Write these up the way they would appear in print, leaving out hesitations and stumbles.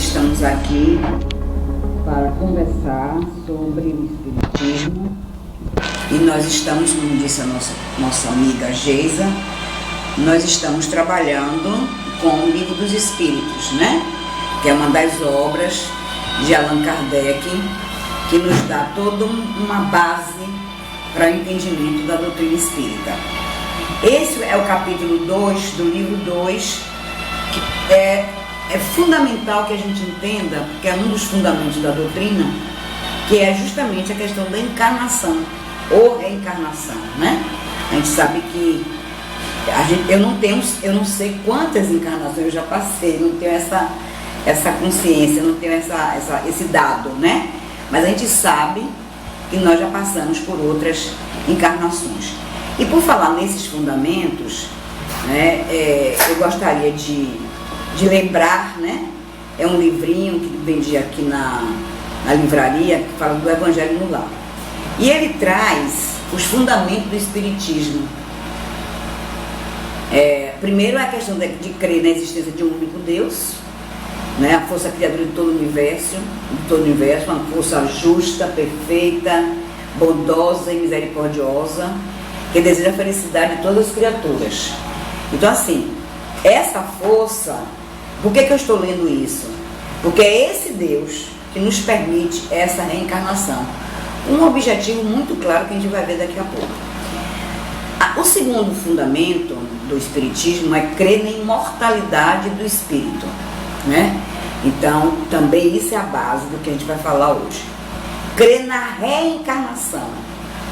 estamos aqui para conversar sobre o Espiritismo e nós estamos, como disse a nossa amiga Geisa, nós estamos trabalhando com o Livro dos Espíritos, né? Que é uma das obras de Allan Kardec, que nos dá toda uma base para o entendimento da doutrina espírita. Esse é o capítulo 2 do livro 2, que é fundamental que a gente entenda, porque é um dos fundamentos da doutrina, que é justamente a questão da encarnação ou reencarnação, né? A gente sabe que eu não sei quantas encarnações eu já passei, não tenho essa consciência, não tenho esse dado, né? Mas a gente sabe que nós já passamos por outras encarnações. E por falar nesses fundamentos, né, eu gostaria de lembrar, né? É um livrinho que vendi aqui na livraria, que fala do Evangelho no Lar. E ele traz os fundamentos do Espiritismo. Primeiro é a questão de crer na existência de um único Deus, né? A força criadora de todo o universo, uma força justa, perfeita, bondosa e misericordiosa, que deseja a felicidade de todas as criaturas. Então, assim, essa força, por que eu estou lendo isso? Porque é esse Deus que nos permite essa reencarnação. Um objetivo muito claro que a gente vai ver daqui a pouco. O segundo fundamento do Espiritismo é crer na imortalidade do Espírito, né? Então, também isso é a base do que a gente vai falar hoje. Crer na reencarnação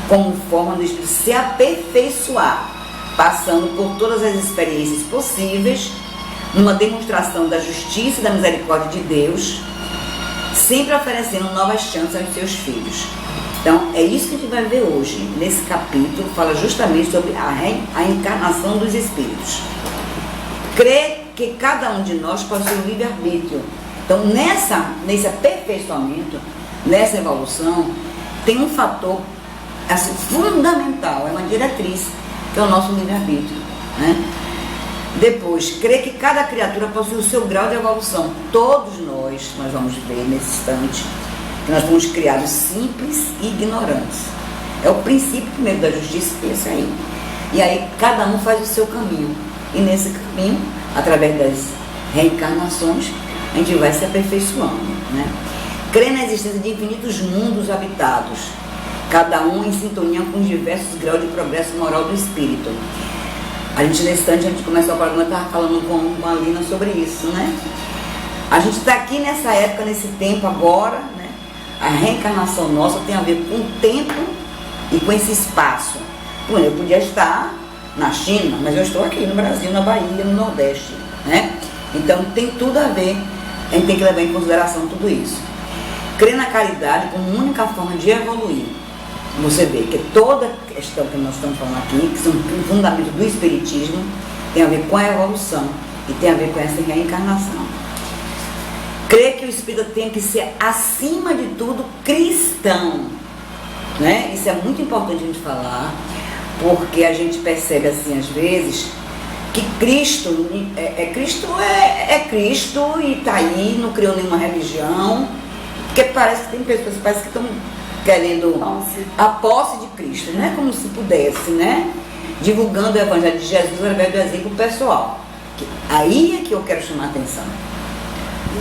como forma do Espírito se aperfeiçoar, passando por todas as experiências possíveis, numa demonstração da justiça e da misericórdia de Deus, sempre oferecendo novas chances aos seus filhos. Então, é isso que a gente vai ver hoje. Nesse capítulo, fala justamente sobre a encarnação dos espíritos. Crer que cada um de nós possui um livre-arbítrio. Então, nesse aperfeiçoamento, nessa evolução, tem um fator assim, fundamental, é uma diretriz, que é o nosso livre-arbítrio, né? Depois, crer que cada criatura possui o seu grau de evolução. Todos nós vamos ver nesse instante, que nós fomos criados simples e ignorantes. É o princípio primeiro da justiça, esse aí. E aí, cada um faz o seu caminho. E nesse caminho, através das reencarnações, a gente vai se aperfeiçoando, né? Crer na existência de infinitos mundos habitados, cada um em sintonia com os diversos graus de progresso moral do espírito. A gente, nesse instante, a gente começou a programa, estava falando com a Lina sobre isso, né? A gente está aqui nessa época, nesse tempo agora, né? A reencarnação nossa tem a ver com o tempo e com esse espaço. Bom, eu podia estar na China, mas eu estou aqui no Brasil, na Bahia, no Nordeste, né? Então tem tudo a ver, a gente tem que levar em consideração tudo isso. Crer na caridade como única forma de evoluir. Você vê que toda a questão que nós estamos falando aqui, que são o fundamento do Espiritismo, tem a ver com a evolução e tem a ver com essa reencarnação. Crer que o espírito tem que ser, acima de tudo, cristão, né? Isso é muito importante a gente falar, porque a gente percebe assim, às vezes, que Cristo é Cristo e está aí, não criou nenhuma religião, porque parece que tem pessoas que estão querendo a posse de Cristo, né? Como se pudesse, né? Divulgando o Evangelho de Jesus através do exemplo pessoal. Aí é que eu quero chamar a atenção.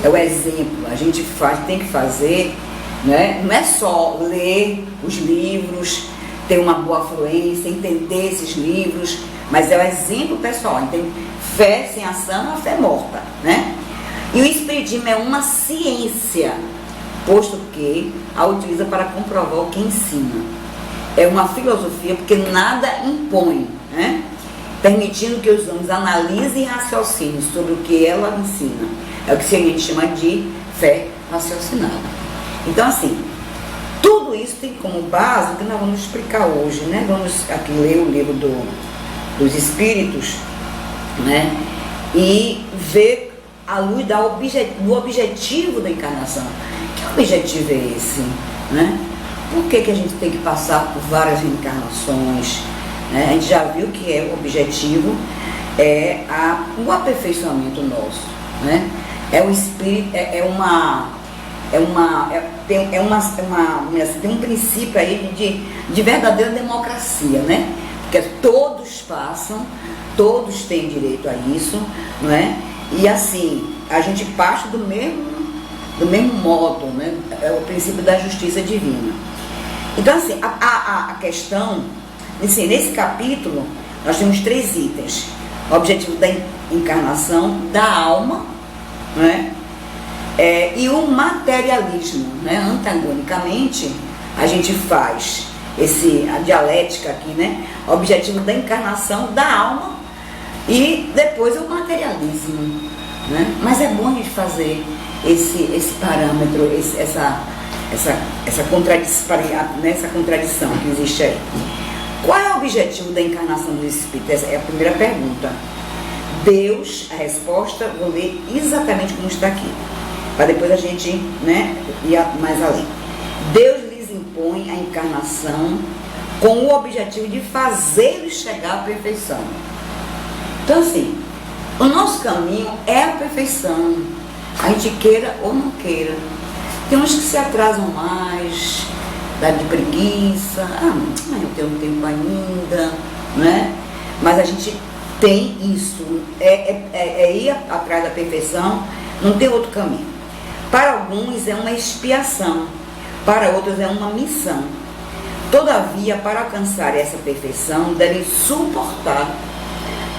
É o exemplo, a gente tem que fazer, né? Não é só ler os livros, ter uma boa fluência, entender esses livros, mas é o exemplo pessoal. Então, fé sem ação é uma fé morta, né? E o Espiritismo é uma ciência, posto que a utiliza para comprovar o que ensina. É uma filosofia porque nada impõe, né? Permitindo que os homens analisem e raciocinem sobre o que ela ensina. É o que a gente chama de fé raciocinada. Então, assim, tudo isso tem como base o que nós vamos explicar hoje, né? Vamos aqui ler o livro dos Espíritos, né? E ver à luz do objetivo da encarnação. Que objetivo é esse, né? Por que a gente tem que passar por várias reencarnações, né? A gente já viu que o objetivo é o aperfeiçoamento nosso, né? É o espírito, tem um princípio aí de verdadeira democracia, né? Porque todos passam, todos têm direito a isso, não é? E assim, a gente parte do mesmo modo, né? É o princípio da justiça divina. Então assim, a questão, assim, nesse capítulo, nós temos 3 itens. O objetivo da encarnação, da alma, né? E o materialismo, né? Antagonicamente, a gente faz a dialética aqui, né? O objetivo da encarnação, da alma, e depois o materialismo, né? Mas é bom a gente fazer esse parâmetro, essa contradição que existe aí. Qual é o objetivo da encarnação do Espírito? Essa é a primeira pergunta. Deus, a resposta, vou ler exatamente como está aqui, para depois a gente, né, ir mais além. Deus lhes impõe a encarnação com o objetivo de fazê-los chegar à perfeição. Então assim, o nosso caminho é a perfeição, a gente queira ou não queira. Tem uns que se atrasam mais, dá de preguiça, eu tenho tempo ainda, né? Mas a gente tem isso, ir atrás da perfeição, não tem outro caminho. Para alguns é uma expiação, para outros é uma missão. Todavia, para alcançar essa perfeição, devem suportar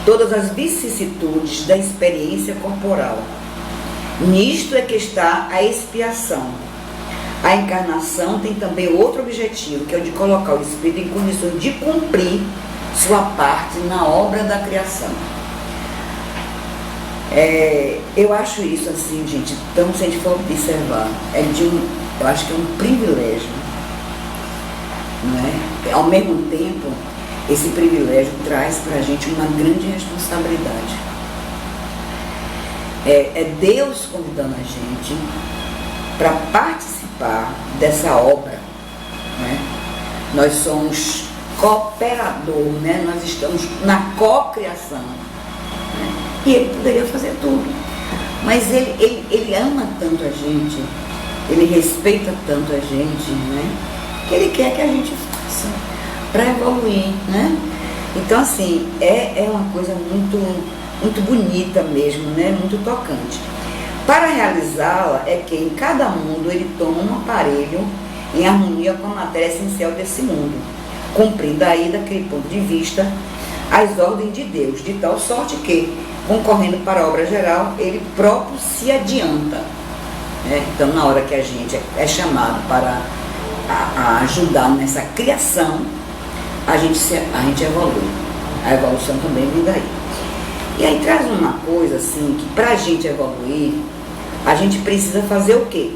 todas as vicissitudes da experiência corporal. Nisto é que está a expiação. A encarnação tem também outro objetivo, que é o de colocar o espírito em condições de cumprir sua parte na obra da criação. Eu acho isso assim, gente, então se a gente for observar, eu acho que é um privilégio, não é? Ao mesmo tempo, esse privilégio traz para a gente uma grande responsabilidade. É Deus convidando a gente para participar dessa obra, né? Nós somos cooperador, né? Nós estamos na cocriação, né? E ele poderia fazer tudo, mas ele ama tanto a gente, ele respeita tanto a gente, né? Que ele quer que a gente faça para evoluir, né? Então assim, é uma coisa muito bonita mesmo, né? Muito tocante. Para realizá-la é que em cada mundo ele toma um aparelho em harmonia com a matéria essencial desse mundo, cumprindo aí, daquele ponto de vista, as ordens de Deus, de tal sorte que, concorrendo para a obra geral, ele próprio se adianta. Então, na hora que a gente é chamado para ajudar nessa criação, a gente evolui. A evolução também vem daí. E aí traz uma coisa assim, que para a gente evoluir, a gente precisa fazer o quê?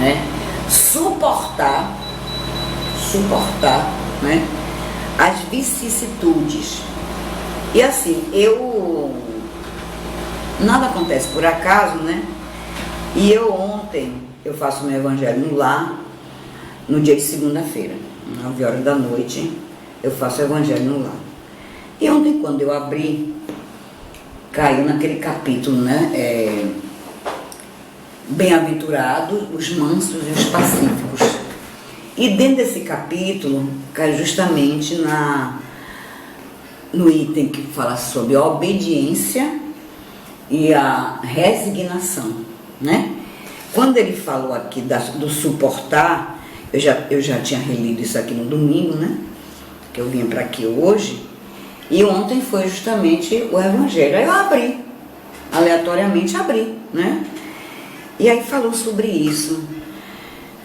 Né? Suportar, né? As vicissitudes. E assim, nada acontece por acaso, né? E ontem, eu faço meu evangelho no lar, no dia de segunda-feira, 9 horas da noite, eu faço o evangelho no lar. E ontem, quando eu abri, caiu naquele capítulo, né? Bem-aventurados os mansos e os pacíficos. E dentro desse capítulo, cai justamente no item que fala sobre a obediência e a resignação, né? Quando ele falou aqui do suportar, eu já tinha relido isso aqui no domingo, né? Que eu vinha para aqui hoje. E ontem foi justamente o evangelho. Aí eu abri, aleatoriamente abri, né? E aí falou sobre isso.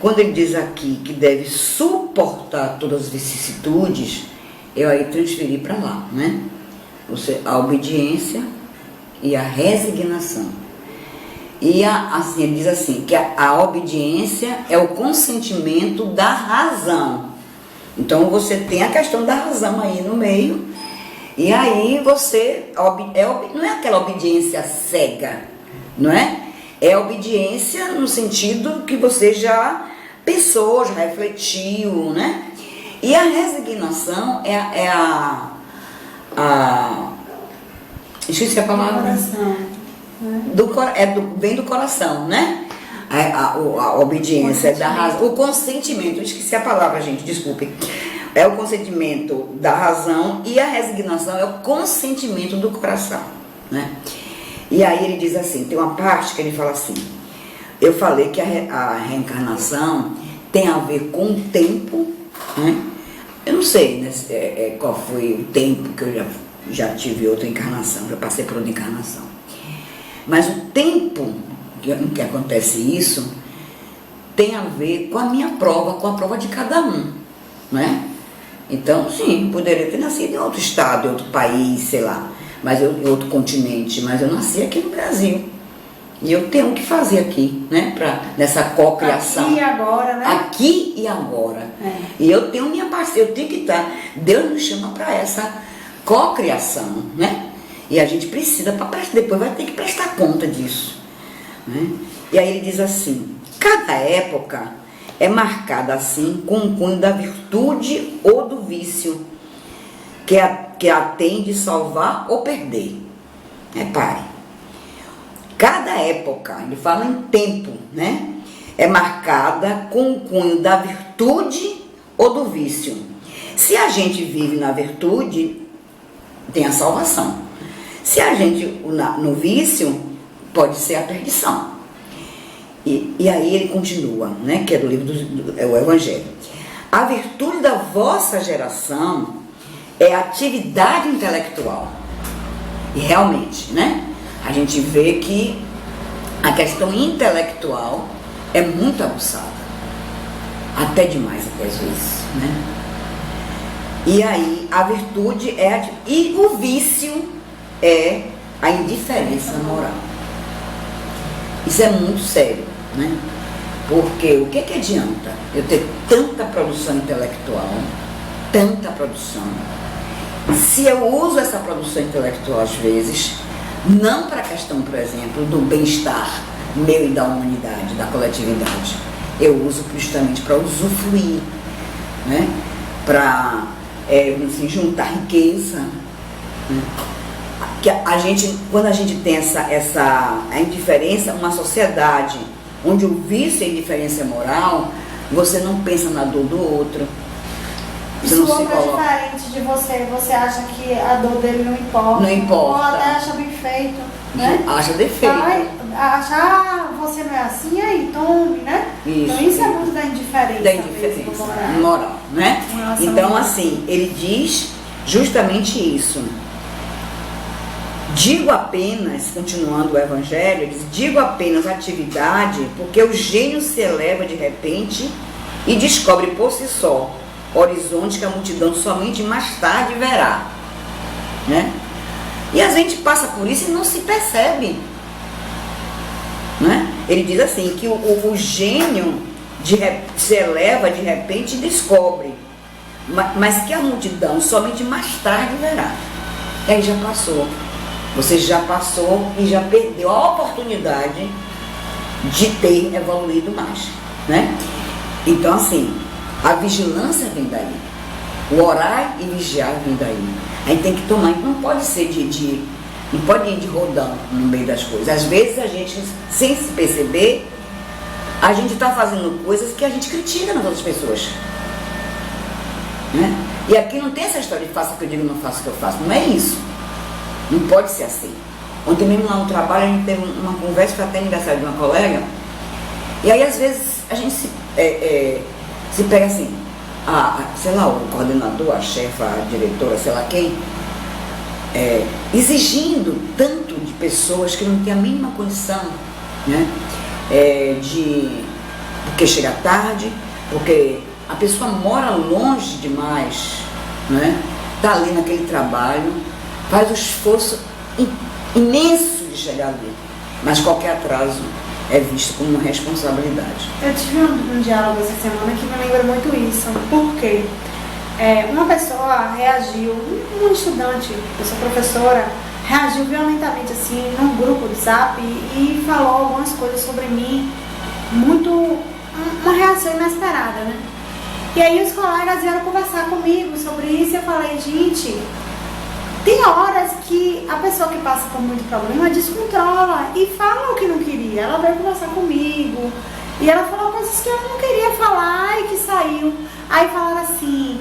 Quando ele diz aqui que deve suportar todas as vicissitudes, eu aí transferi para lá, né? A obediência e a resignação. E assim, ele diz assim, que a obediência é o consentimento da razão. Então você tem a questão da razão aí no meio, e aí você, não é aquela obediência cega, não é? É obediência no sentido que você já pensou, já refletiu, né? E a resignação é a esqueci a palavra. Vem do coração, né? A obediência, da razão, o consentimento, eu esqueci a palavra, gente, desculpe. É o consentimento da razão e a resignação é o consentimento do coração, né? E aí ele diz assim, tem uma parte que ele fala assim, eu falei que a reencarnação tem a ver com o tempo, né? Eu não sei, né, qual foi o tempo que eu já tive outra encarnação, já passei por outra encarnação. Mas o tempo que acontece isso tem a ver com a minha prova, com a prova de cada um, né? Então, sim, poderia ter nascido em outro estado, em outro país, sei lá, mas em outro continente, mas eu nasci aqui no Brasil. E eu tenho o que fazer aqui, né? Nessa cocriação. Aqui e agora, né? Aqui e agora. E eu tenho minha parceira, eu tenho que estar. Deus nos chama para essa cocriação, né? E a gente precisa, depois vai ter que prestar conta disso, né? E aí ele diz assim, cada época é marcada assim com um cunho da virtude ou do vício, que a tem de salvar ou perder. Repare. Cada época, ele fala em tempo, né? É marcada com o cunho da virtude ou do vício. Se a gente vive na virtude, tem a salvação. Se a gente no vício, pode ser a perdição. E aí ele continua, né? Que é do livro é o Evangelho. A virtude da vossa geração é a atividade intelectual. E realmente, né? A gente vê que a questão intelectual é muito aguçada. Até demais, até às vezes, né? E aí, a virtude e o vício é a indiferença moral. Isso é muito sério, né? Porque o que adianta eu ter tanta produção intelectual, tanta produção, se eu uso essa produção intelectual às vezes não para a questão, por exemplo, do bem-estar meu e da humanidade, da coletividade. Eu uso justamente para usufruir, né? Para assim, juntar riqueza. Né? Que quando a gente tem a indiferença, uma sociedade onde o vício e a indiferença moral, você não pensa na dor do outro. Você não se coloca. Diferente de você acha que a dor dele não importa. Não importa. Ou até acha bem feito, né? Acha defeito. Acha, você não é assim, aí tome, né? Isso, então isso é muito da indiferença. Da indiferença moral, né? Então assim, ele diz justamente isso. Digo apenas, continuando o Evangelho, ele diz, digo apenas atividade, porque o gênio se eleva de repente e descobre por si só horizonte que a multidão somente mais tarde verá, né? E a gente passa por isso e não se percebe, né? Ele diz assim, que o gênio se eleva de repente e descobre, mas que a multidão somente mais tarde verá. E aí já passou. Você já passou e já perdeu a oportunidade de ter evoluído mais, né? Então assim, a vigilância vem daí. O orar e vigiar vem daí. A gente tem que tomar, não pode ser não pode ir de rodão no meio das coisas. Às vezes a gente, sem se perceber, a gente está fazendo coisas que a gente critica nas outras pessoas, né? E aqui não tem essa história de faça o que eu digo, não faço o que eu faço. Não é isso. Não pode ser assim. Ontem mesmo lá no trabalho a gente teve uma conversa, foi até aniversário de uma colega, e aí às vezes a gente se pega assim, sei lá, o coordenador, a chefa, a diretora, sei lá quem, exigindo tanto de pessoas que não têm a mínima condição, né? Porque chega tarde, porque a pessoa mora longe demais, né? Está ali naquele trabalho, faz o esforço imenso de chegar ali, mas qualquer atraso é visto como uma responsabilidade. Eu tive um diálogo essa semana que me lembra muito isso. Por quê? Uma pessoa reagiu, um estudante, eu sou professora, reagiu violentamente assim num grupo do Zap e falou algumas coisas sobre mim, uma reação inesperada, né? E aí os colegas vieram conversar comigo sobre isso e eu falei, gente, Tem horas que a pessoa que passa por muito problema descontrola e fala o que não queria. Ela veio conversar comigo e ela falou coisas que eu não queria falar e que saiu. Aí falaram assim,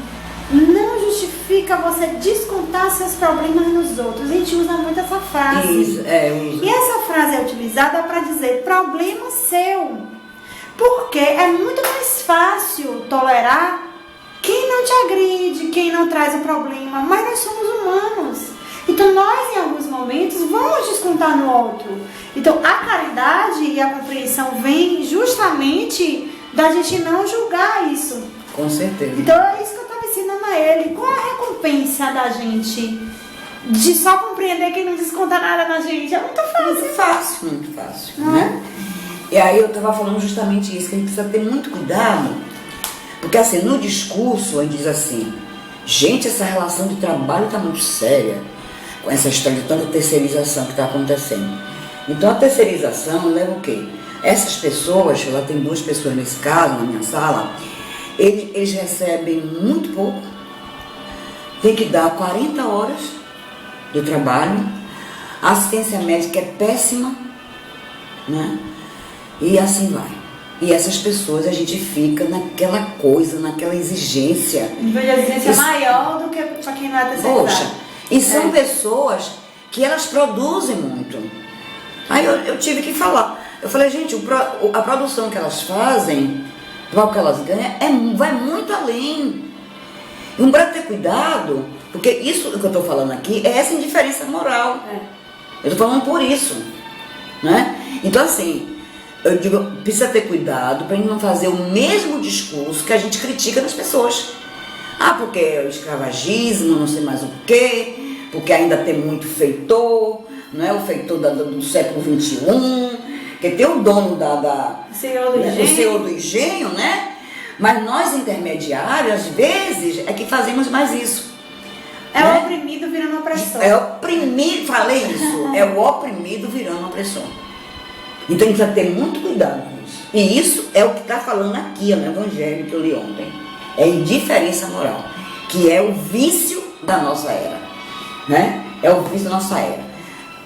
não justifica você descontar seus problemas nos outros. A gente usa muito essa frase. Isso, E essa frase é utilizada para dizer problema seu. Porque é muito mais fácil tolerar quem não te agride, quem não traz o problema, mas nós somos humanos. Então nós, em alguns momentos, vamos descontar no outro. Então a caridade e a compreensão vem justamente da gente não julgar isso. Com certeza. Então é isso que eu estava ensinando a ele. Qual a recompensa da gente de só compreender que não desconta nada na gente? É muito fácil. Muito fácil, muito fácil. Não né? E aí eu estava falando justamente isso, que a gente precisa ter muito cuidado. Porque assim, no discurso a gente diz assim, gente, essa relação de trabalho está muito séria, com essa história de tanta terceirização que está acontecendo. Então a terceirização leva o quê? Essas pessoas, ela tem 2 pessoas nesse caso, na minha sala, eles recebem muito pouco, tem que dar 40 horas de trabalho, a assistência médica é péssima, né? E assim vai. E essas pessoas, a gente fica naquela coisa, naquela exigência. Nível de exigência maior do que para quem não é terceirizado. Poxa, e são pessoas que elas produzem muito. Aí eu tive que falar. Eu falei, gente, a produção que elas fazem, o que elas ganham, vai muito além. E um para ter cuidado, porque isso que eu estou falando aqui é essa indiferença moral. Eu estou falando por isso. Né? Então, assim, eu digo, precisa ter cuidado para a gente não fazer o mesmo discurso que a gente critica nas pessoas. Ah, porque é o escravagismo, não sei mais o quê, porque ainda tem muito feitor, não é? O feitor do século XXI, que tem o dono o senhor do engenho, né? Mas nós intermediários, às vezes, é que fazemos mais isso. É o oprimido virando opressor. É o oprimido, falei isso, é o oprimido virando opressor. Então a gente precisa ter muito cuidado com isso. E isso é o que está falando aqui no Evangelho que eu li ontem. É indiferença moral, que é o vício da nossa era. Né? É o vício da nossa era.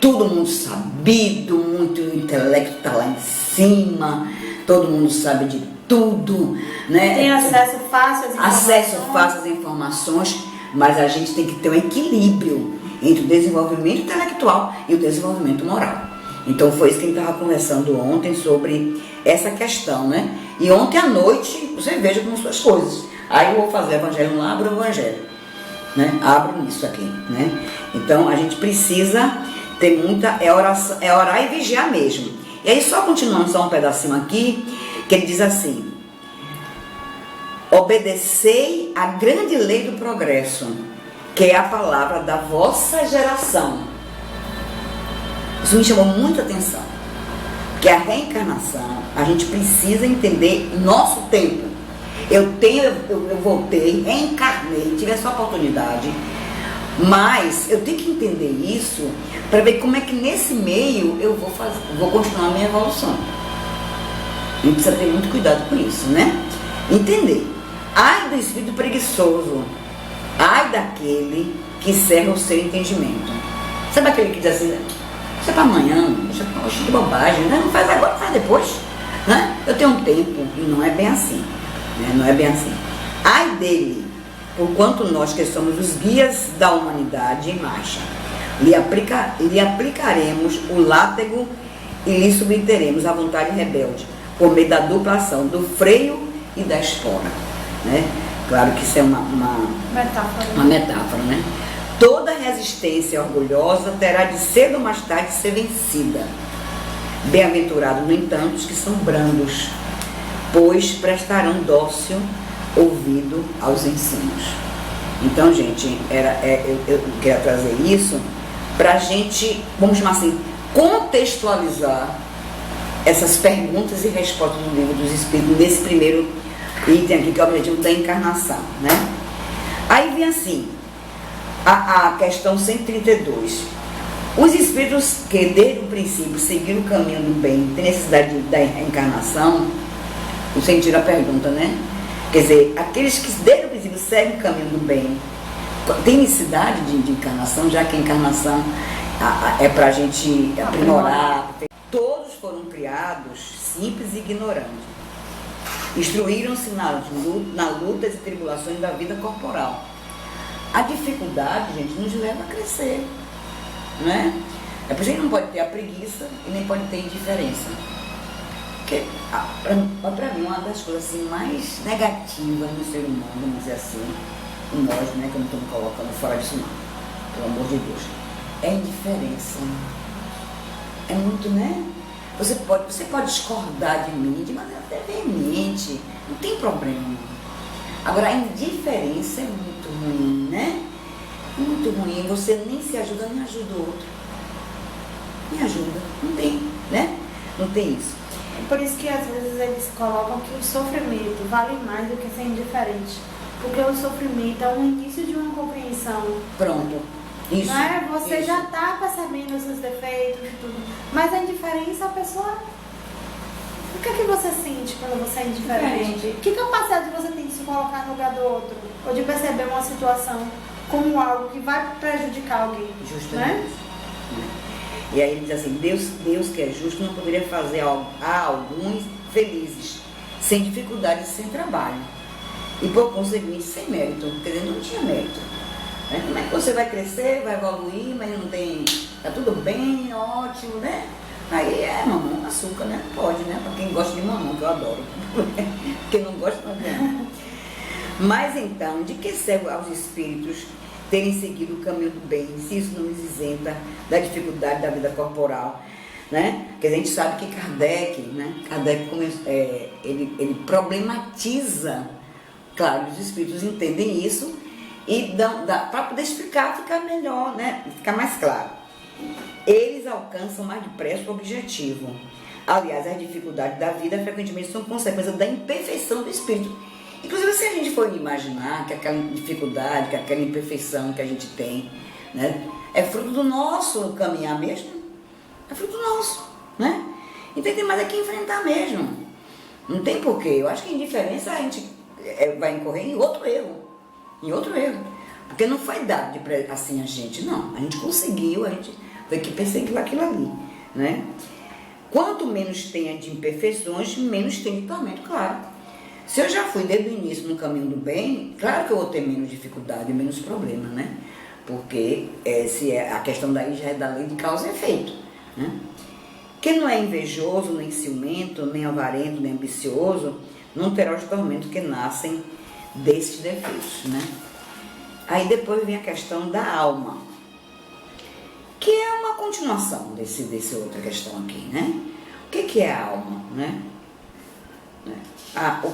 Todo mundo sabido, muito intelecto está lá em cima, todo mundo sabe de tudo. Né? Tem acesso fácil às informações. Acesso fácil às informações, mas a gente tem que ter um equilíbrio entre o desenvolvimento intelectual e o desenvolvimento moral. Então foi isso que a gente estava conversando ontem sobre essa questão, né? E ontem à noite, você veja como são as coisas. Aí eu vou fazer o evangelho, não abro o evangelho, né? Abro isso aqui, né? Então a gente precisa ter muita, é orar e vigiar mesmo. E aí só continuando só um pedacinho aqui, que ele diz assim, obedecei à grande lei do progresso, que é a palavra da vossa geração. Isso me chamou muita atenção, porque a reencarnação, a gente precisa entender nosso tempo. Eu voltei, reencarnei, tive essa oportunidade, mas eu tenho que entender isso para ver como é que nesse meio eu vou continuar a minha evolução. A gente precisa ter muito cuidado com isso, né? Entender. Ai do espírito preguiçoso, ai daquele que cerra o seu entendimento. Sabe aquele que diz assim, deixa para amanhã, deixa de bobagem, né? Não faz agora, faz depois, né? Eu tenho um tempo e não é bem assim, né? Não é bem assim. Ai dele, porquanto nós que somos os guias da humanidade em marcha, lhe aplicaremos o látego e lhe submeteremos a vontade rebelde, por meio da dupla ação do freio e da espora, né? Claro que isso é uma metáfora, né? Toda resistência orgulhosa terá de cedo ou mais tarde ser vencida. Bem-aventurados, no entanto, os que são brandos, pois prestarão dócil ouvido aos ensinos. Então, gente, eu queria trazer isso para a gente, vamos chamar assim, contextualizar essas perguntas e respostas do Livro dos Espíritos, nesse primeiro item aqui, que é o objetivo da encarnação, né? Aí vem assim, a questão 132. Os espíritos que desde o princípio seguiram o caminho do bem, têm necessidade da encarnação? O sentido da pergunta, né? Quer dizer, aqueles que desde o princípio seguem o caminho do bem, Tem necessidade de encarnação, já que a encarnação é para a gente aprimorar. Todos foram criados simples e ignorantes. Instruíram-se nas lutas e tribulações da vida corporal. A dificuldade, gente, nos leva a crescer, não é? É por isso que a gente não pode ter a preguiça e nem pode ter indiferença. Porque, para mim, uma das coisas assim, mais negativas no ser humano, vamos dizer assim, em nós, né, que eu não estou me colocando fora disso não, pelo amor de Deus, é a indiferença. É muito, né? Você pode discordar de mim de maneira até veemente, não tem problema. Agora, a indiferença é muito ruim, né? Muito ruim. Você nem se ajuda, nem ajuda o outro. Me ajuda. Não tem, né? Não tem isso. É por isso que às vezes eles colocam que o sofrimento vale mais do que ser indiferente. Porque o sofrimento é um início de uma compreensão. Pronto. Isso. Não é? Você isso. já está percebendo os seus defeitos e tudo. Mas a indiferença, a pessoa... O que é que você sente quando você é indiferente? Que capacidade você tem de se colocar no lugar do outro? Ou de perceber uma situação como algo que vai prejudicar alguém? Justamente. Né? E aí ele diz assim, Deus que é justo não poderia fazer a alguns felizes, sem dificuldade e sem trabalho. E por conseguinte, sem mérito. Quer dizer, não tinha mérito. Né? Como é que você vai crescer, vai evoluir, mas não tem... Tá tudo bem, ótimo, né? Aí é mamão com açúcar, né? Pode, né? Para quem gosta de mamão, que eu adoro. Quem não gosta, não adianta. Mas então, de que serve aos espíritos terem seguido o caminho do bem, se isso não os isenta da dificuldade da vida corporal, né? Porque a gente sabe que Kardec, né? Ele problematiza, claro, os espíritos entendem isso e para poder explicar, ficar melhor, né? Ficar mais claro. Eles alcançam mais depressa o objetivo. Aliás, as dificuldades da vida frequentemente são consequência da imperfeição do espírito. Inclusive, se a gente for imaginar que aquela dificuldade, que aquela imperfeição que a gente tem, né, é fruto do nosso caminhar mesmo, é fruto nosso, né? Então tem mais é que enfrentar mesmo. Não tem porquê. Eu acho que a indiferença a gente vai incorrer em outro erro. Em outro erro. Porque não foi dado assim a gente, não. A gente conseguiu, a gente foi que perseguiu aquilo ali, né? Quanto menos tenha de imperfeições, menos tem de tormento, claro. Se eu já fui desde o início no caminho do bem, claro que eu vou ter menos dificuldade, menos problema, né? Porque a questão daí já é da lei de causa e efeito, né? Quem não é invejoso, nem ciumento, nem avarento, nem ambicioso, não terá os tormentos que nascem desses defeitos, né? Aí depois vem a questão da alma, que é uma continuação desse outra questão aqui, né? O que é a alma, né? O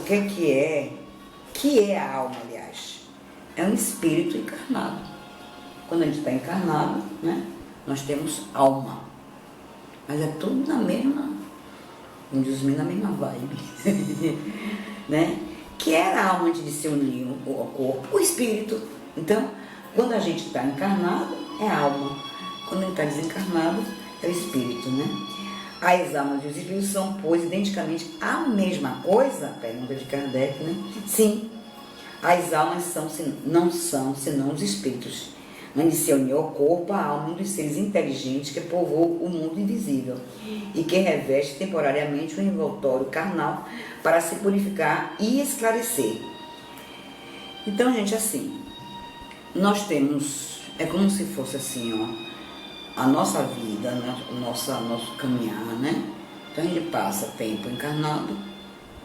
que é a alma, aliás? É um espírito encarnado. Quando a gente está encarnado, né, nós temos alma. Mas é tudo na mesma, como diz os meninos, na mesma vibe. Né? Que era a alma antes de se unir ao corpo, o espírito. Então, quando a gente está encarnado, é a alma. Quando a gente está desencarnado, é o espírito, né? As almas e os espíritos são, pois, identicamente a mesma coisa? Pergunta de Kardec, né? Sim. As almas não são senão os espíritos. Onde se uniu ao corpo, a alma é um dos seres inteligentes que povoam o mundo invisível e que reveste temporariamente o envoltório carnal para se purificar e esclarecer. Então, gente, assim, nós temos, é como se fosse assim, ó, a nossa vida, né? Nosso caminhar, né? Então a gente passa tempo encarnado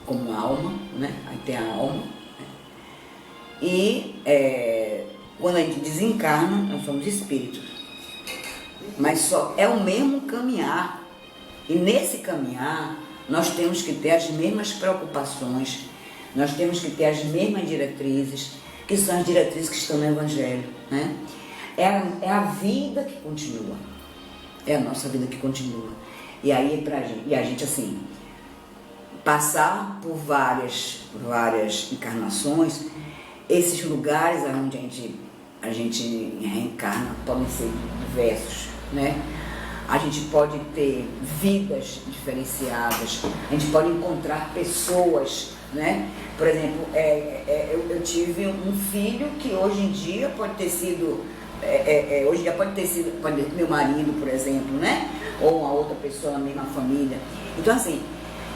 como alma, né? Aí tem a alma, né? E quando a gente desencarna, nós somos espíritos. Mas só é o mesmo caminhar. E nesse caminhar, nós temos que ter as mesmas preocupações, nós temos que ter as mesmas diretrizes, que são as diretrizes que estão no Evangelho, né? É a vida que continua. É a nossa vida que continua. E aí, a gente, assim, passar por várias encarnações, esses lugares onde a gente reencarna podem ser diversos, né? A gente pode ter vidas diferenciadas, a gente pode encontrar pessoas né? Por exemplo, eu tive um filho que hoje em dia pode ter sido, hoje em dia pode ter meu marido, por exemplo, né? Ou uma outra pessoa na mesma família. Então, assim,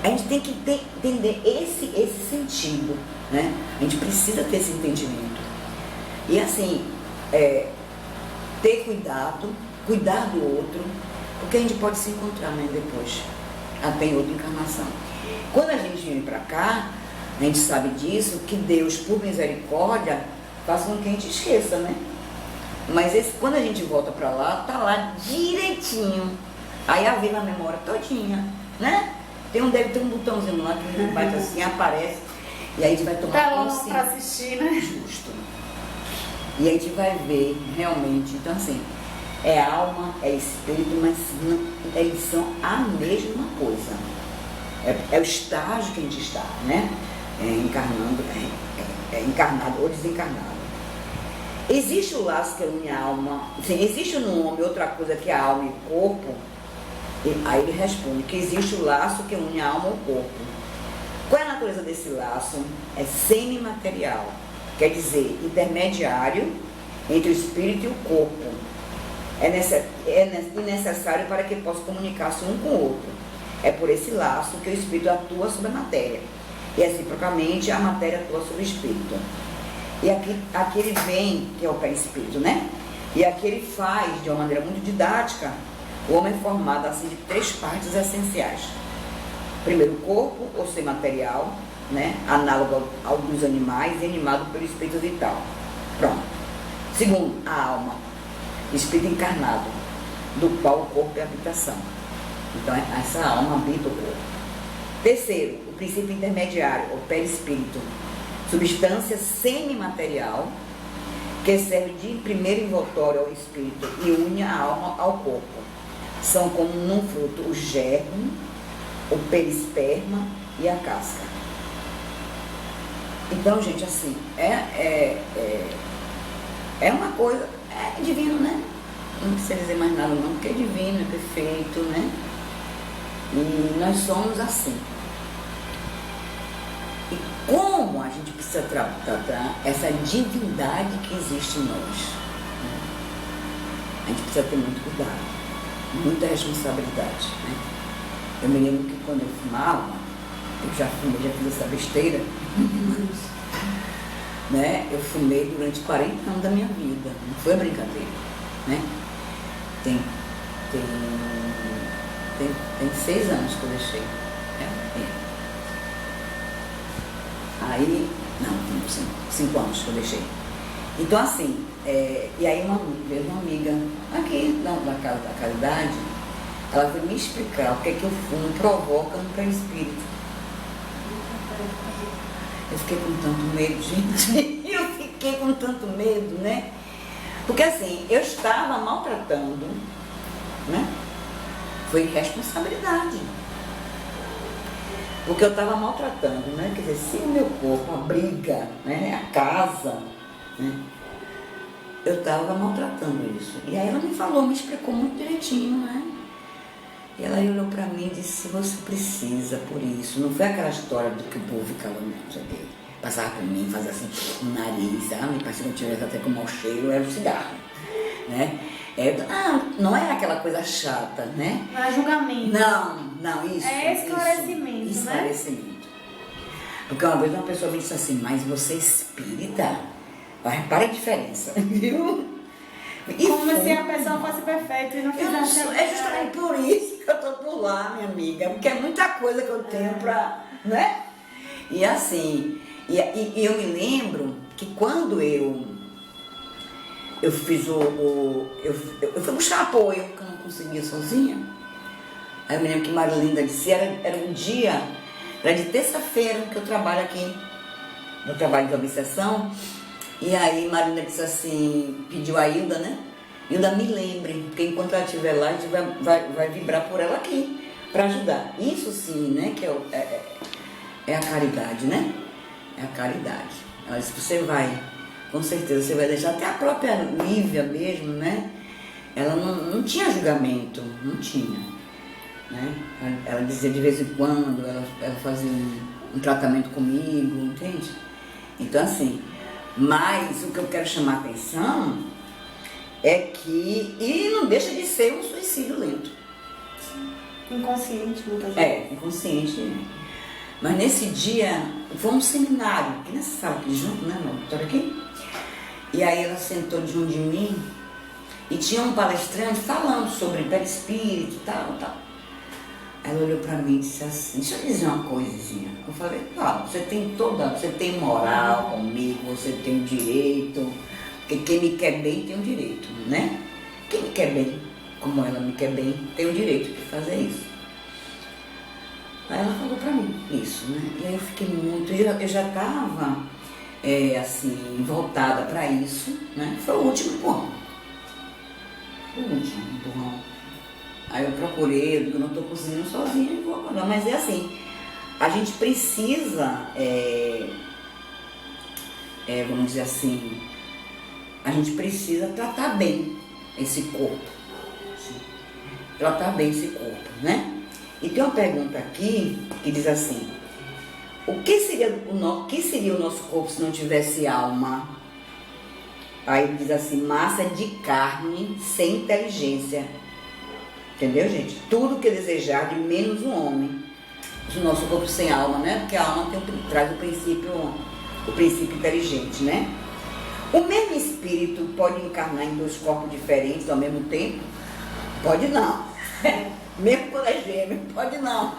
a gente tem que entender esse sentido, né? A gente precisa ter esse entendimento. E, assim, ter cuidar do outro, porque a gente pode se encontrar amanhã depois, até em outra encarnação. Quando a gente vem para cá, a gente sabe disso, que Deus, por misericórdia, faz com que a gente esqueça, né? Mas quando a gente volta para lá, tá lá direitinho. Aí vem na memória todinha, né? Deve ter um botãozinho lá que a gente bate assim, aparece, e aí a gente vai tomar consciência. Tá para assistir, né? Justo. E a gente vai ver realmente, então assim, é alma, é espírito, mas não, eles são a mesma coisa. É o estágio que a gente está, né? Encarnando, encarnado ou desencarnado. Existe o laço que une a alma, assim, existe no homem outra coisa que a alma e o corpo? Aí ele responde que existe o laço que une a alma ao corpo. Qual é a natureza desse laço? É semimaterial, quer dizer, intermediário entre o espírito e o corpo. É necessário para que possa comunicar-se um com o outro. É por esse laço que o espírito atua sobre a matéria. E reciprocamente a matéria atua sobre o espírito. E aqui ele vem, que é o perispírito, né? E aqui ele faz, de uma maneira muito didática, o homem é formado assim de 3 partes essenciais. Primeiro, o corpo, ou ser material, né? Análogo ao dos animais e animado pelo espírito vital. Pronto. Segundo, a alma, espírito encarnado, do qual o corpo é a habitação. Então, essa alma habita o corpo. Terceiro, o princípio intermediário, ou perispírito, substância semimaterial, que serve de primeiro envoltório ao espírito e une a alma ao corpo. São como num fruto o germe, o perisperma e a casca. Então, gente, assim, é uma coisa, é divino, né? Não precisa dizer mais nada não, porque é divino, é perfeito, né? E nós somos assim. E como a gente precisa tratar essa divindade que existe em nós? A gente precisa ter muito cuidado, muita responsabilidade, né? Eu me lembro que quando eu fumava, eu já fiz essa besteira, né? Eu fumei durante 40 anos da minha vida, não foi brincadeira, né? Tem 6 anos que eu deixei. Aí, não, 5 anos que eu deixei. Então, assim, e aí veio uma amiga aqui da casa da caridade, ela veio me explicar o que é que o fumo provoca no perispírito. Eu fiquei com tanto medo, gente. Eu fiquei com tanto medo, né? Porque assim, eu estava maltratando, né? Foi responsabilidade. Porque eu estava maltratando, né? Quer dizer, se o meu corpo abriga, né? A casa, né? Eu estava maltratando isso. E aí ela me falou, me explicou muito direitinho, né? E ela olhou para mim e disse, você precisa por isso. Não foi aquela história do que o povo ficava, não sei o quê. Passava por mim, fazia assim no nariz, sabe? Parecia que eu tivesse até com mau cheiro, era o cigarro, né? Não é aquela coisa chata, né? Não é julgamento. Não, isso. É esclarecimento, isso, esclarecimento. Né? Porque uma vez uma pessoa me disse assim, mas você é espírita? Repara a diferença, viu? Como se a pessoa fosse perfeita e não fizesse. É justamente por isso que eu tô por lá, minha amiga, porque é muita coisa que eu tenho pra, né? E assim, e eu me lembro que quando eu fiz eu fui buscar apoio, porque eu não conseguia sozinha. Aí eu me lembro que Marilinda disse, era um dia, era de terça-feira que eu trabalho aqui, no trabalho de obsessão. E aí Marilinda disse assim, pediu a Hilda, né? Hilda, me lembre, porque enquanto ela estiver lá, a gente vai vibrar por ela aqui, para ajudar. Isso sim, né? Que é a caridade, né? É a caridade. Ela disse, você vai, com certeza, você vai deixar. Até a própria Lívia mesmo, né? Ela não tinha julgamento, não tinha. Né? Ela dizia de vez em quando, ela fazia um tratamento comigo, entende? Então assim, mas o que eu quero chamar a atenção é que, e não deixa de ser um suicídio lento. Inconsciente, muitas vezes. Inconsciente. Mas nesse dia, foi um seminário, aqui nessa sala aqui junto, né, no auditório aqui. E aí ela sentou junto de mim e tinha um palestrante falando sobre perispírito e tal. Ela olhou pra mim e disse assim, deixa eu dizer uma coisinha. Eu falei, você tem moral comigo, você tem direito, porque quem me quer bem tem o direito, né? Quem me quer bem, como ela me quer bem, tem o direito de fazer isso. Aí ela falou pra mim isso, né? E aí eu fiquei muito, eu já estava assim, voltada pra isso, né? Foi o último empurrão. Aí eu procurei, eu não estou cozinhando sozinha e vou acordar. Mas é assim, a gente precisa, vamos dizer assim, a gente precisa tratar bem esse corpo. Assim, tratar bem esse corpo, né? E tem uma pergunta aqui que diz assim, o que seria o nosso corpo se não tivesse alma? Aí diz assim, massa de carne sem inteligência. Entendeu, gente? Tudo que desejar de menos um homem. O nosso corpo sem alma, né? Porque a alma traz o princípio inteligente, né? O mesmo espírito pode encarnar em 2 corpos diferentes ao mesmo tempo? Pode não. Mesmo quando é gêmeo, pode não.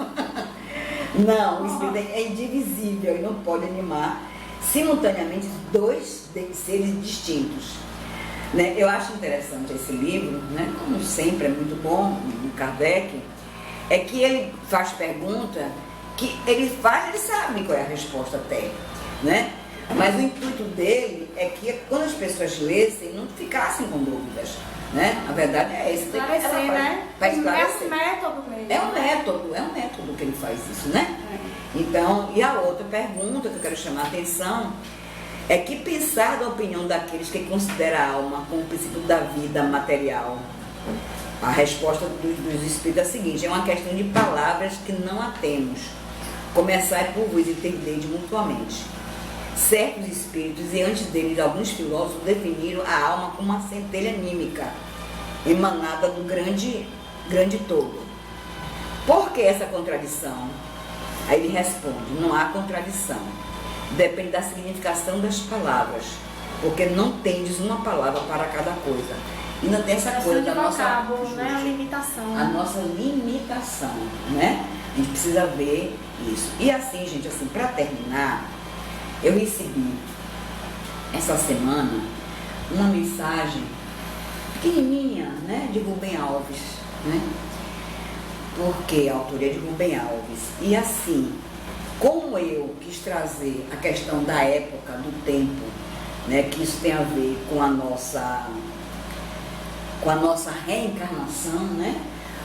Não, o espírito é indivisível e não pode animar simultaneamente 2 seres distintos. Né? Eu acho interessante esse livro, né? Como sempre é muito bom, o Kardec, é que ele faz pergunta que ele sabe qual é a resposta até, né? Mas o intuito dele é que quando as pessoas lessem, não ficassem com dúvidas, né? A verdade é essa. Esclarecer, né? Para esclarecer. É um método mesmo. É um método que ele faz isso, né? Então, e a outra pergunta que eu quero chamar a atenção é que pensar da opinião daqueles que consideram a alma como o princípio da vida material. A resposta dos espíritos é a seguinte, é uma questão de palavras que não a temos. Começar por vos entenderes mutuamente. Certos espíritos, e antes deles alguns filósofos, definiram a alma como uma centelha anímica, emanada do grande todo. Por que essa contradição? Aí ele responde, não há contradição. Depende da significação das palavras, porque não tendes uma palavra para cada coisa. E não tem essa coisa da nossa, né? A limitação. A nossa limitação, né? A gente precisa ver isso. E assim, gente, assim, para terminar, eu recebi essa semana uma mensagem pequenininha, né? De Rubem Alves, né? Porque a autoria é de Rubem Alves. E assim, como eu quis trazer a questão da época, do tempo, né, que isso tem a ver com a nossa reencarnação, né,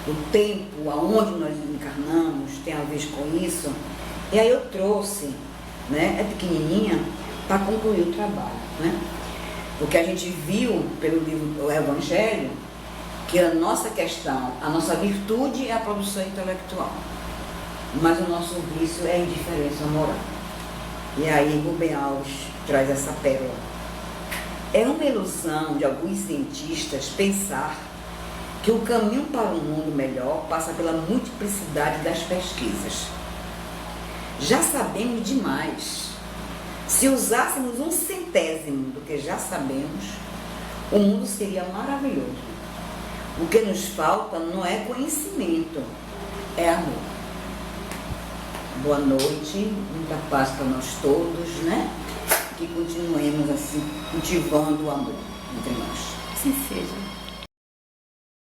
o tempo, aonde nós encarnamos, tem a ver com isso. E aí eu trouxe, né, é pequenininha, para concluir o trabalho, né, porque a gente viu pelo livro O Evangelho que a nossa questão, a nossa virtude é a produção intelectual. Mas o nosso vício é a indiferença moral. E aí Rubem Alves traz essa pérola. É uma ilusão de alguns cientistas pensar que o caminho para um mundo melhor passa pela multiplicidade das pesquisas. Já sabemos demais. Se usássemos 1/100º do que já sabemos, o mundo seria maravilhoso. O que nos falta não é conhecimento, é amor. Boa noite, muita paz para nós todos, né? Que continuemos assim, cultivando o amor entre nós. Assim seja.